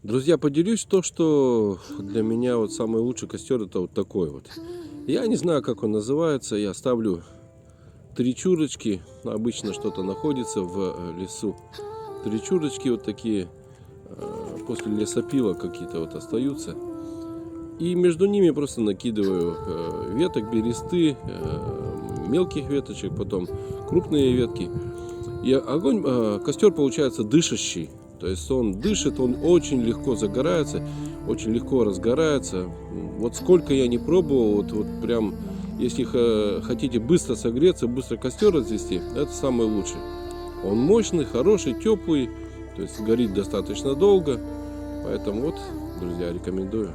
Друзья, поделюсь то, что для меня вот самый лучший костер — это вот такой вот. Я не знаю, как он называется. Я ставлю 3 чурочки. Обычно что-то находится в лесу. 3 чурочки вот такие. После лесопила какие-то вот остаются. И между ними просто накидываю веток бересты, мелких веточек, потом крупные ветки. И костер получается дышащий. То есть он дышит, он очень легко загорается, очень легко разгорается. Вот сколько я не пробовал, вот прям, если хотите быстро согреться, быстро костер развести, это самый лучший. Он мощный, хороший, теплый, то есть горит достаточно долго. Поэтому вот, друзья, рекомендую.